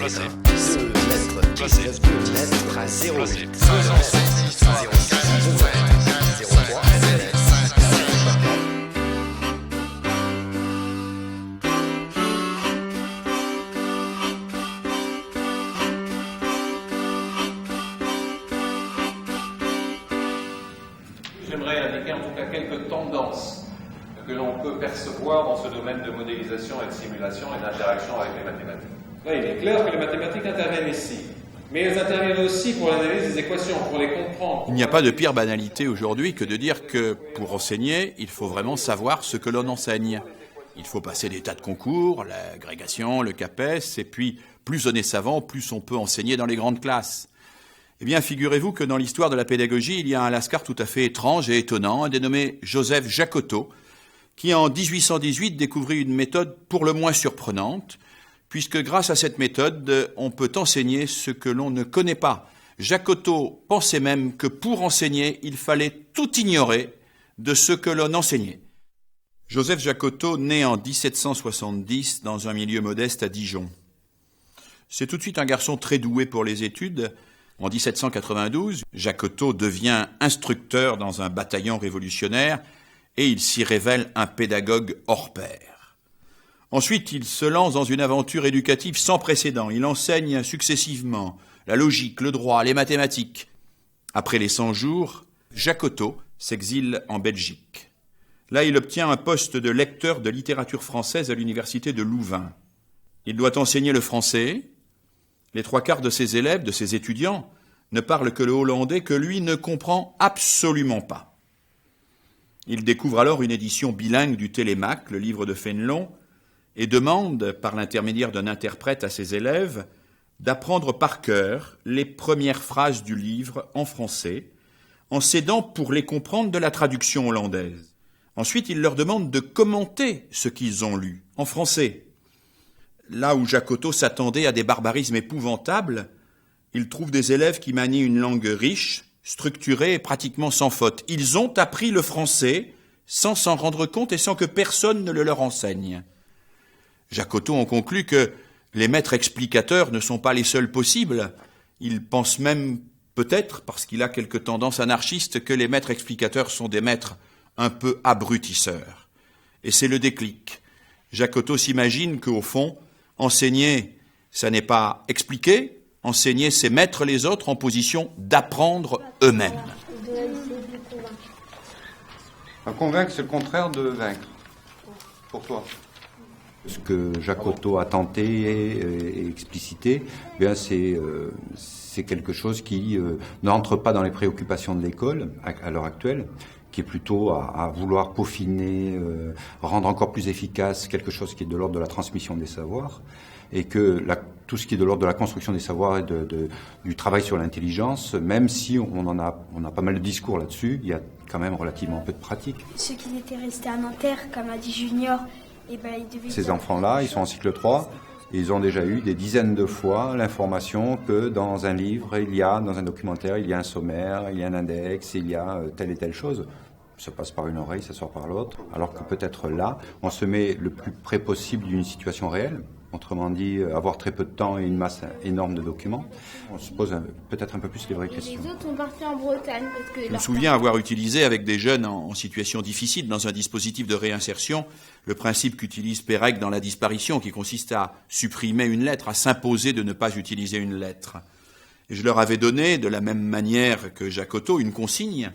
Croisé. 2 mètres, Croisé. 19 mètres à 0. Croisé. 03. J'aimerais indiquer en tout cas quelques tendances que l'on peut percevoir dans ce domaine de modélisation et de simulation et d'interaction avec les mathématiques. Là, il est clair que les mathématiques interviennent ici, mais elles interviennent aussi pour l'analyse des équations, pour les comprendre. Il n'y a pas de pire banalité aujourd'hui que de dire que pour enseigner, il faut vraiment savoir ce que l'on enseigne. Il faut passer des tas de concours, l'agrégation, le CAPES, et puis plus on est savant, plus on peut enseigner dans les grandes classes. Eh bien, figurez-vous que dans l'histoire de la pédagogie, il y a un lascar tout à fait étrange et étonnant, dénommé Joseph Jacotot, qui en 1818 découvrit une méthode pour le moins surprenante, puisque grâce à cette méthode, on peut enseigner ce que l'on ne connaît pas. Jacotot pensait même que pour enseigner, il fallait tout ignorer de ce que l'on enseignait. Joseph Jacotot naît en 1770 dans un milieu modeste à Dijon. C'est tout de suite un garçon très doué pour les études. En 1792, Jacotot devient instructeur dans un bataillon révolutionnaire et il s'y révèle un pédagogue hors pair. Ensuite, il se lance dans une aventure éducative sans précédent. Il enseigne successivement la logique, le droit, les mathématiques. Après les 100 jours, Jacotot s'exile en Belgique. Là, il obtient un poste de lecteur de littérature française à l'université de Louvain. Il doit enseigner le français. Les 3/4 de ses élèves, de ses étudiants, ne parlent que le hollandais que lui ne comprend absolument pas. Il découvre alors une édition bilingue du Télémaque, le livre de Fénelon, et demande, par l'intermédiaire d'un interprète à ses élèves, d'apprendre par cœur les premières phrases du livre en français, en s'aidant pour les comprendre de la traduction hollandaise. Ensuite, il leur demande de commenter ce qu'ils ont lu, en français. Là où Jacotot s'attendait à des barbarismes épouvantables, il trouve des élèves qui manient une langue riche, structurée et pratiquement sans faute. Ils ont appris le français sans s'en rendre compte et sans que personne ne le leur enseigne. Jacotot en conclut que les maîtres explicateurs ne sont pas les seuls possibles. Il pense même, peut-être, parce qu'il a quelques tendances anarchistes, que les maîtres explicateurs sont des maîtres un peu abrutisseurs. Et c'est le déclic. Jacotot s'imagine qu'au fond, enseigner, ça n'est pas expliquer. Enseigner, c'est mettre les autres en position d'apprendre eux-mêmes. Convaincre, c'est le contraire de vaincre, pour toi. Ce que Jacotot a tenté et explicité, eh bien c'est quelque chose qui n'entre pas dans les préoccupations de l'école à l'heure actuelle, qui est plutôt à vouloir peaufiner, rendre encore plus efficace quelque chose qui est de l'ordre de la transmission des savoirs, et que tout ce qui est de l'ordre de la construction des savoirs et du travail sur l'intelligence, même si on a pas mal de discours là-dessus, il y a quand même relativement peu de pratique. Ceux qui étaient restés à Nanterre, comme a dit Junior, ils devaient... Ces enfants-là, ils sont en cycle 3, et ils ont déjà eu des dizaines de fois l'information que dans un livre, dans un documentaire, il y a un sommaire, il y a un index, il y a telle et telle chose. Ça passe par une oreille, ça sort par l'autre. Alors que peut-être là, on se met le plus près possible d'une situation réelle. Autrement dit, avoir très peu de temps et une masse énorme de documents. On se pose peut-être un peu plus les vraies questions. Les autres sont partis en Bretagne. Parce que Je me souviens avoir utilisé avec des jeunes en situation difficile dans un dispositif de réinsertion le principe qu'utilise Pérec dans La disparition, qui consiste à supprimer une lettre, à s'imposer de ne pas utiliser une lettre. Et je leur avais donné, de la même manière que Jacotot, une consigne,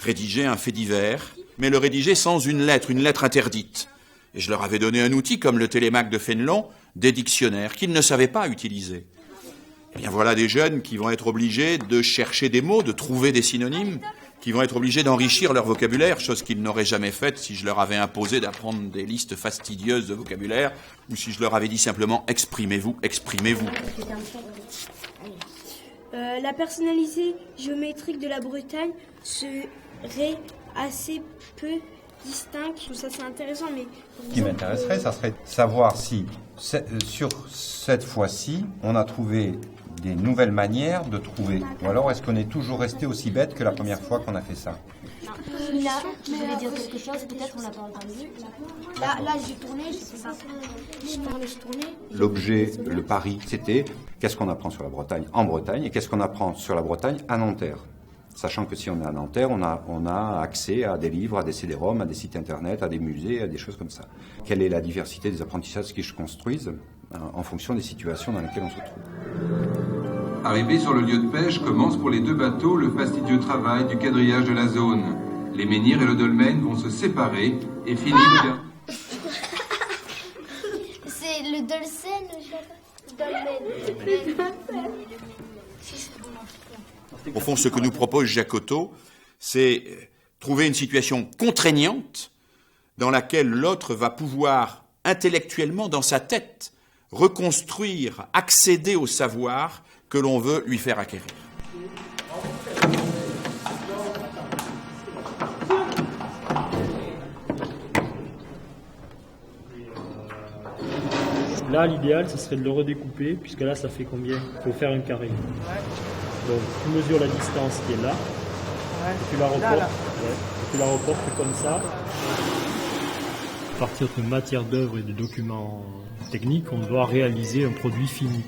rédiger un fait divers, mais le rédiger sans une lettre interdite. Et je leur avais donné un outil comme le Télémaque de Fénelon, des dictionnaires qu'ils ne savaient pas utiliser. Eh bien voilà des jeunes qui vont être obligés de chercher des mots, de trouver des synonymes, qui vont être obligés d'enrichir leur vocabulaire, chose qu'ils n'auraient jamais faite si je leur avais imposé d'apprendre des listes fastidieuses de vocabulaire, ou si je leur avais dit simplement « exprimez-vous, exprimez-vous ». La personnalité géométrique de la Bretagne serait assez peu distincte. Ça c'est intéressant, mais... Ce qui m'intéresserait, ça serait de savoir si, sur cette fois-ci, on a trouvé des nouvelles manières de trouver. Ou alors est-ce qu'on est toujours resté aussi bête que la première fois qu'on a fait ça ? Tu voulais dire quelque chose, peut-être on l'a pas entendu. Là j'ai tourné, je sais pas. Je tournais. L'objet, le pari, c'était qu'est-ce qu'on apprend sur la Bretagne en Bretagne et qu'est-ce qu'on apprend sur la Bretagne à Nanterre. Sachant que si on est à Nanterre, on a accès à des livres, à des CD-ROM, à des sites internet, à des musées, à des choses comme ça. Quelle est la diversité des apprentissages qui se construisent en fonction des situations dans lesquelles on se trouve. Arrivé sur le lieu de pêche, commence pour les deux bateaux le fastidieux travail du quadrillage de la zone. Les menhirs et le dolmen vont se séparer et finit le gain. C'est le dolmen, Au fond, ce que nous propose Jacotot, c'est trouver une situation contraignante dans laquelle l'autre va pouvoir intellectuellement, dans sa tête, reconstruire, accéder au savoir que l'on veut lui faire acquérir. Là, l'idéal, ce serait de le redécouper, puisque là, ça fait combien? Il faut faire un carré. Donc, tu mesures la distance qui est là, et tu la reportes. Et tu la reportes comme ça. À partir de matière d'œuvre et de documents techniques, on doit réaliser un produit fini.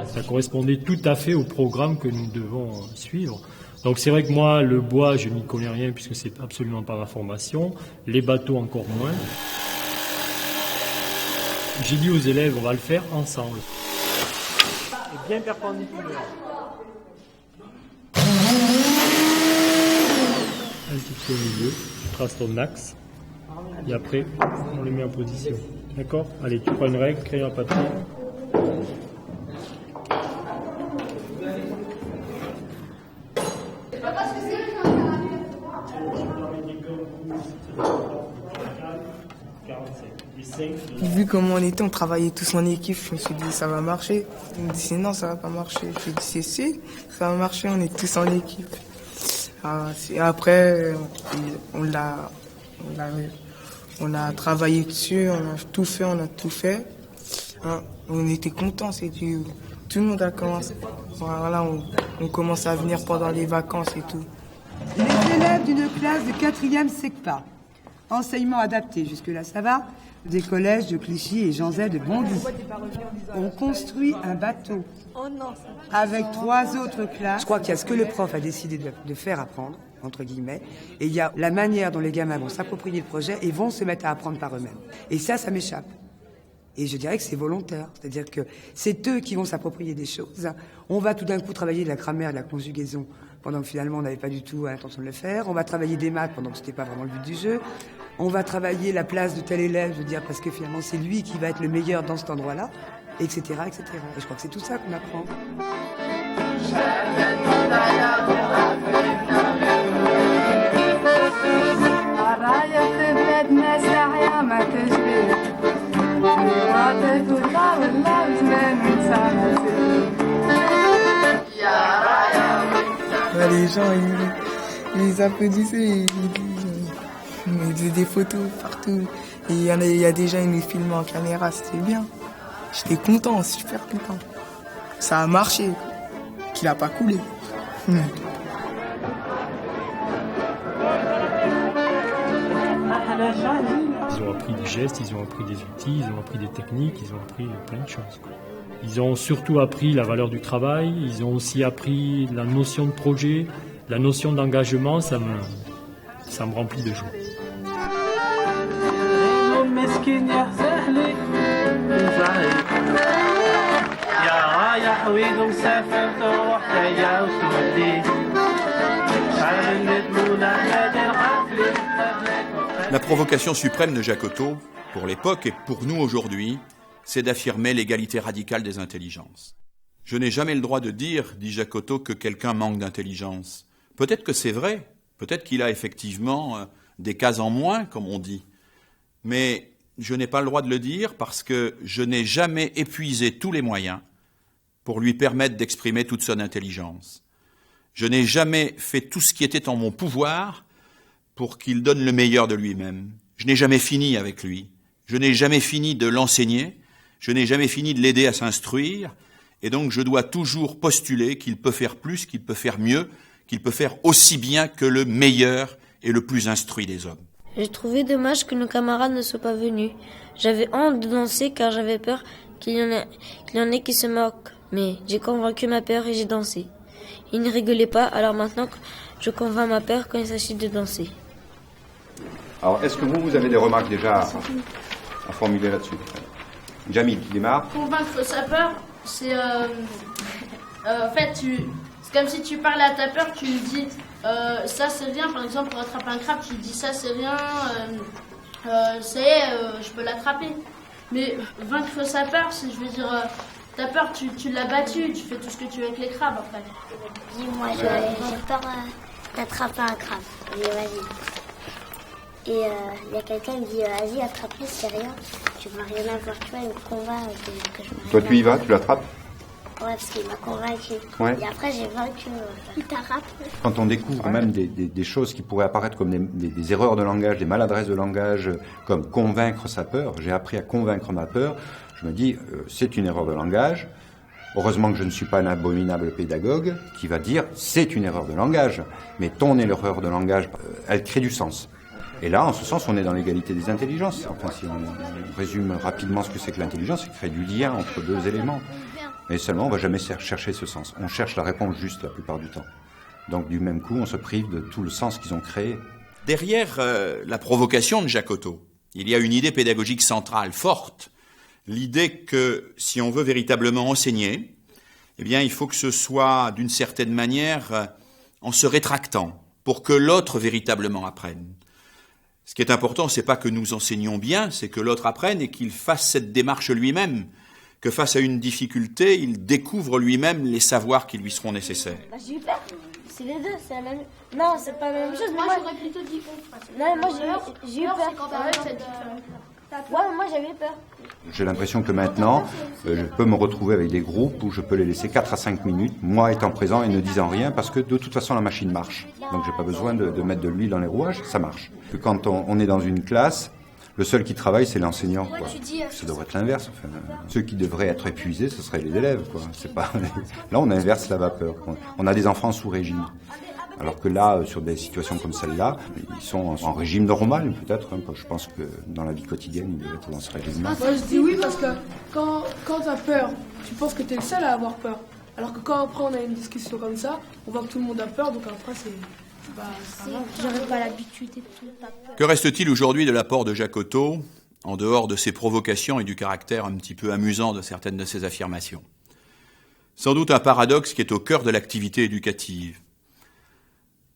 Ça correspondait tout à fait au programme que nous devons suivre. Donc c'est vrai que moi, le bois, je n'y connais rien puisque c'est absolument pas ma formation. Les bateaux encore moins. J'ai dit aux élèves, on va le faire ensemble. Et bien perpendiculaire. Un petit peu au milieu, tu traces ton axe. Et après, on les met en position. D'accord? Allez, tu prends une règle, crée un papier. Vu comment on était, on travaillait tous en équipe, je me suis dit ça va marcher. On me disait non, ça va pas marcher. Je me dis si, ça va marcher, on est tous en équipe. Et après, on a travaillé dessus, on a tout fait. On était contents, tout le monde a commencé. Voilà, on commence à venir pendant les vacances et tout. Les élèves d'une classe de 4e SECPA, enseignement adapté, jusque-là ça va, des collèges de Clichy et Jean Zay de Bondy, ont construit un bateau avec 3 autres classes. Je crois qu'il y a ce que le prof a décidé de faire apprendre, entre guillemets, et il y a la manière dont les gamins vont s'approprier le projet et vont se mettre à apprendre par eux-mêmes. Et ça m'échappe. Et je dirais que c'est volontaire, c'est-à-dire que c'est eux qui vont s'approprier des choses. On va tout d'un coup travailler de la grammaire, de la conjugaison, pendant que finalement on n'avait pas du tout l'intention de le faire. On va travailler des maths pendant que c'était pas vraiment le but du jeu. On va travailler la place de tel élève, je veux dire, parce que finalement c'est lui qui va être le meilleur dans cet endroit-là, etc., etc. Et je crois que c'est tout ça qu'on apprend. Les gens, ils applaudissaient, ils faisaient des photos partout. Et il y a des gens, ils nous filmaient en caméra, c'était bien. J'étais content, super content. Ça a marché, qu'il n'a pas coulé. Ils ont appris des gestes, ils ont appris des outils, ils ont appris des techniques, ils ont appris plein de choses. Ils ont surtout appris la valeur du travail, ils ont aussi appris la notion de projet, la notion d'engagement, ça me remplit de joie. La provocation suprême de Jacotot, pour l'époque et pour nous aujourd'hui, c'est d'affirmer l'égalité radicale des intelligences. Je n'ai jamais le droit de dire, dit Jacotot, que quelqu'un manque d'intelligence. Peut-être que c'est vrai, peut-être qu'il a effectivement des cases en moins, comme on dit, mais je n'ai pas le droit de le dire parce que je n'ai jamais épuisé tous les moyens pour lui permettre d'exprimer toute son intelligence. Je n'ai jamais fait tout ce qui était en mon pouvoir pour qu'il donne le meilleur de lui-même. Je n'ai jamais fini avec lui. Je n'ai jamais fini de l'enseigner. Je n'ai jamais fini de l'aider à s'instruire. Et donc je dois toujours postuler qu'il peut faire plus, qu'il peut faire mieux, qu'il peut faire aussi bien que le meilleur et le plus instruit des hommes. J'ai trouvé dommage que nos camarades ne soient pas venus. J'avais honte de danser car j'avais peur qu'il y en ait qui se moquent. Mais j'ai convaincu ma peur et j'ai dansé. Ils ne rigolaient pas, alors maintenant je convainc ma peur quand il s'agit de danser. Alors, est-ce que vous avez des remarques déjà à formuler là-dessus? Jamil, qui démarre. Convaincre sa peur, c'est... en fait, c'est comme si tu parlais à ta peur, tu lui dis ça c'est rien, par exemple pour attraper un crabe, tu lui dis ça c'est rien, ça y est, je peux l'attraper. Mais vaincre sa peur, c'est, je veux dire, ta peur, tu l'as battue, tu fais tout ce que tu veux avec les crabes après. Dis-moi, j'ai peur d'attraper un crabe. Je dis vas-y. Et il y a quelqu'un qui me dit vas-y, attrape-le, c'est rien. Tu vas rien avoir, tu vois, il me convainc que je vais rien. Toi, tu y vas, tu l'attrapes? Ouais, parce qu'il m'a convaincu. Ouais. Et après, j'ai vaincu. Il t'attrape. Quand on découvre même des choses qui pourraient apparaître comme des erreurs de langage, des maladresses de langage, comme convaincre sa peur, j'ai appris à convaincre ma peur, je me dis, c'est une erreur de langage. Heureusement que je ne suis pas un abominable pédagogue qui va dire, c'est une erreur de langage. Mais ton erreur de langage, elle crée du sens. Et là, en ce sens, on est dans l'égalité des intelligences. Enfin, si on résume rapidement ce que c'est que l'intelligence, c'est créer du lien entre deux éléments. Mais seulement, on ne va jamais chercher ce sens. On cherche la réponse juste la plupart du temps. Donc, du même coup, on se prive de tout le sens qu'ils ont créé. Derrière la provocation de Jacotot, il y a une idée pédagogique centrale, forte. L'idée que, si on veut véritablement enseigner, eh bien, il faut que ce soit, d'une certaine manière, en se rétractant, pour que l'autre véritablement apprenne. Ce qui est important, c'est pas que nous enseignions bien, c'est que l'autre apprenne et qu'il fasse cette démarche lui-même, que face à une difficulté, il découvre lui-même les savoirs qui lui seront nécessaires. Bah, j'ai eu peur. C'est les deux, c'est la même. Non, c'est pas la même chose. Moi, j'aurais plutôt dit qu'on. Non, moi j'ai eu peur. Ouais, moi j'avais peur. J'ai l'impression que maintenant, je peux me retrouver avec des groupes où je peux les laisser 4 à 5 minutes, moi étant présent et ne disant rien, parce que de toute façon la machine marche. Donc j'ai pas besoin de mettre de l'huile dans les rouages, ça marche. Quand on est dans une classe, le seul qui travaille, c'est l'enseignant, quoi. Ça devrait être l'inverse. Enfin, ceux qui devraient être épuisés, ce seraient les élèves, quoi. C'est pas... Là, on inverse la vapeur. On a des enfants sous régime. Alors que là, sur des situations comme celle-là, ils sont en régime normal, peut-être. Hein. Je pense que dans la vie quotidienne, ils devraient être dans ce régime-là. Moi, je dis oui parce que quand tu as peur, tu penses que tu es le seul à avoir peur. Alors que quand après on a une discussion comme ça, on voit que tout le monde a peur, donc après c'est... J'aurais pas l'habitude et tout. Que reste-t-il aujourd'hui de l'apport de Jacotot, en dehors de ses provocations et du caractère un petit peu amusant de certaines de ses affirmations? Sans doute un paradoxe qui est au cœur de l'activité éducative.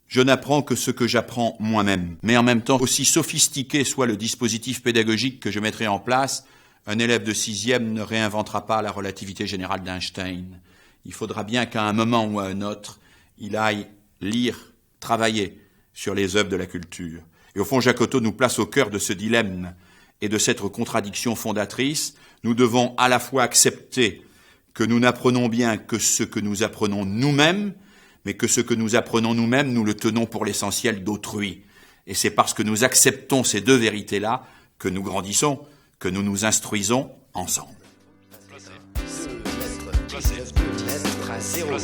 Je n'apprends que ce que j'apprends moi-même, mais en même temps, aussi sophistiqué soit le dispositif pédagogique que je mettrai en place, un élève de 6e ne réinventera pas la relativité générale d'Einstein. Il faudra bien qu'à un moment ou à un autre, il aille lire, travailler sur les œuvres de la culture. Et au fond, Jacotot nous place au cœur de ce dilemme et de cette contradiction fondatrice. Nous devons à la fois accepter que nous n'apprenons bien que ce que nous apprenons nous-mêmes, mais que ce que nous apprenons nous-mêmes, nous le tenons pour l'essentiel d'autrui. Et c'est parce que nous acceptons ces deux vérités-là que nous grandissons, que nous nous instruisons ensemble. Lettre à 0.